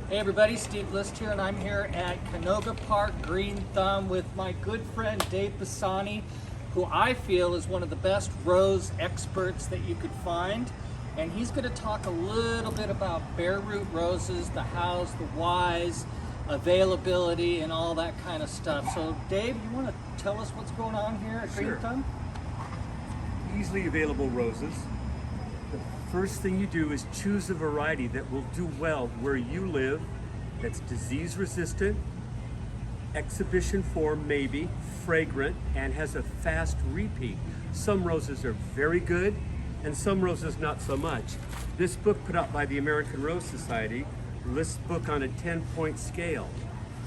Hey everybody, Steve List here, and I'm here at Canoga Park Green Thumb with my good friend Dave Bassani, who I feel is one of the best rose experts that you could find. And he's going to talk a little bit about bare root roses, the hows, the whys, availability, and all that kind of stuff. So Dave, you want to tell us what's going on here at Green Thumb? Easily available roses. The first thing you do is choose a variety that will do well where you live, that's disease resistant, exhibition form maybe, fragrant, and has a fast repeat. Some roses are very good and some roses not so much. This book put out by the American Rose Society lists book on a 10-point scale.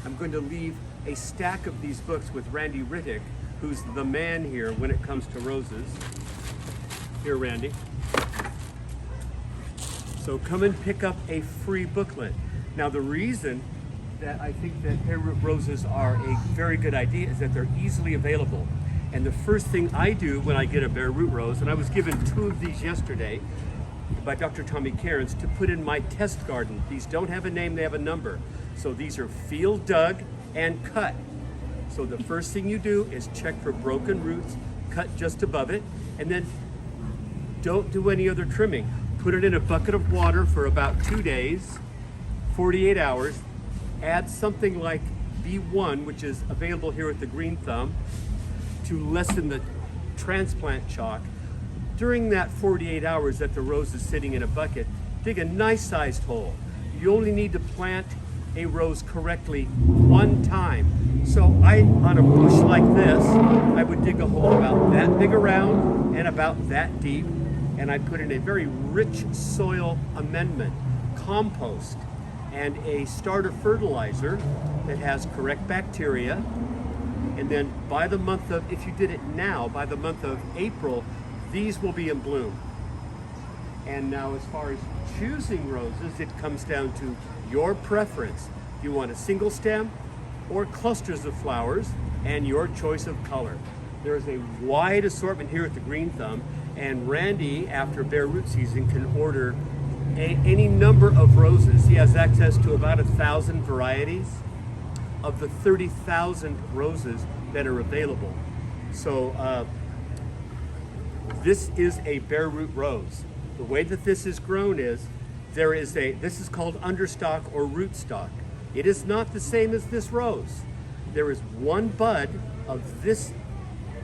I'm going to leave a stack of these books with Randy Rittick, who's the man here when it comes to roses. Here, Randy. So come and pick up a free booklet. Now the reason that I think that bare root roses are a very good idea is that they're easily available. And the first thing I do when I get a bare root rose, and I was given 2 of these yesterday by Dr. Tommy Cairns to put in my test garden. These don't have a name, they have a number. So these are field dug and cut. So the first thing you do is check for broken roots, cut just above it, and then don't do any other trimming. Put it in a bucket of water for about 2 days, 48 hours. Add something like B1, which is available here at the Green Thumb, to lessen the transplant shock. During that 48 hours that the rose is sitting in a bucket, dig a nice sized hole. You only need to plant a rose correctly 1 time. So on a bush like this, I would dig a hole about that big around and about that deep, and I put in a very rich soil amendment, compost, and a starter fertilizer that has correct bacteria. And then by the month of, if you did it now, by the month of April, these will be in bloom. And now as far as choosing roses, it comes down to your preference. You want a single stem or clusters of flowers, and your choice of color. There's a wide assortment here at the Green Thumb, and Randy, after bare root season, can order any number of roses. He has access to about 1,000 varieties of the 30,000 roses that are available. So this is a bare root rose. The way that this is grown is, this is called understock or rootstock. It is not the same as this rose. There is one bud of this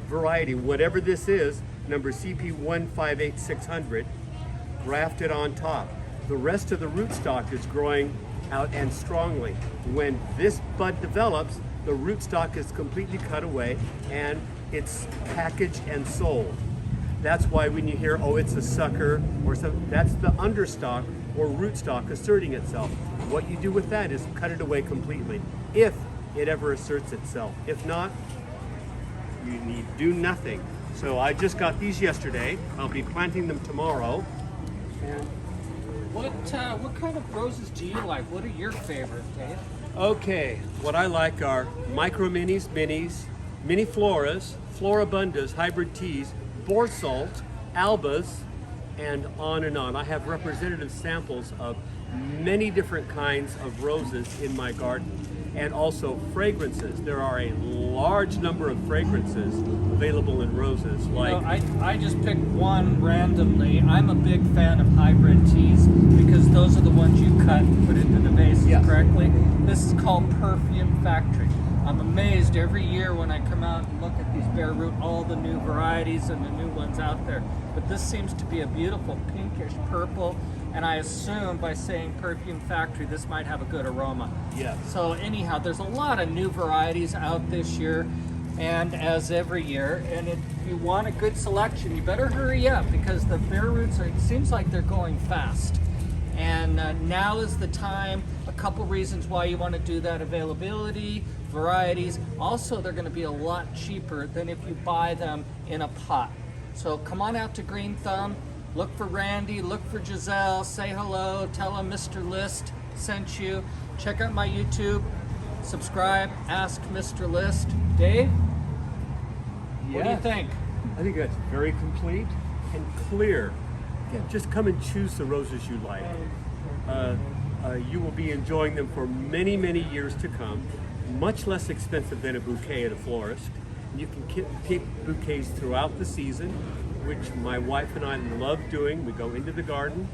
variety, whatever this is, number CP158600, grafted on top. The rest of the rootstock is growing out and strongly. When this bud develops, the rootstock is completely cut away and it's packaged and sold. That's why when you hear, oh, it's a sucker or something, that's the understock or rootstock asserting itself. What you do with that is cut it away completely, if it ever asserts itself. If not, you need do nothing. So I just got these yesterday. I'll be planting them tomorrow. And What kind of roses do you like? What are your favorites, Dave? okay, what I like are micro minis, mini floras, floribundas, hybrid teas, borsalt, albas, and on and on. I have representative samples of many different kinds of roses in my garden, and also fragrances. There are a large number of fragrances available in roses. Like, I just picked one randomly. I'm a big fan of hybrid teas because those are the ones you cut and put into the vases correctly. This is called Perfume Factory. I'm amazed every year when I come out and look at these bare root, all the new varieties and the new ones out there. But this seems to be a beautiful pinkish purple, and I assume by saying Perfume Factory, this might have a good aroma. yes. So anyhow, there's a lot of new varieties out this year, and as every year, and if you want a good selection, you better hurry up because the bare roots it seems like they're going fast. And now is the time. A couple reasons why you want to do that: availability, varieties. Also, they're going to be a lot cheaper than if you buy them in a pot. So come on out to Green Thumb. Look for Randy, look for Giselle, say hello, tell them Mr. List sent you. Check out my YouTube, subscribe, ask Mr. List. Dave, what do you think? I think that's very complete and clear. Yeah, just come and choose the roses you like. You will be enjoying them for many, many years to come. Much less expensive than a bouquet at a florist. You can pick bouquets throughout the season, which my wife and I love doing. We go into the garden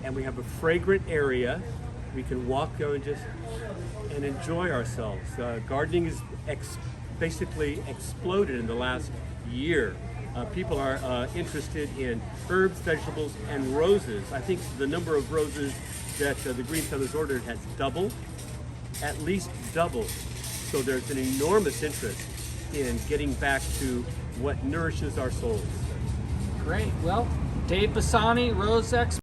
and we have a fragrant area. We can walk there and enjoy ourselves. Gardening is basically exploded in the last year. People are interested in herbs, vegetables, and roses. I think the number of roses that the Green Thumb has ordered has doubled, at least doubled. So there's an enormous interest in getting back to what nourishes our souls. Great. Well, Dave Bassani, Rose Expert.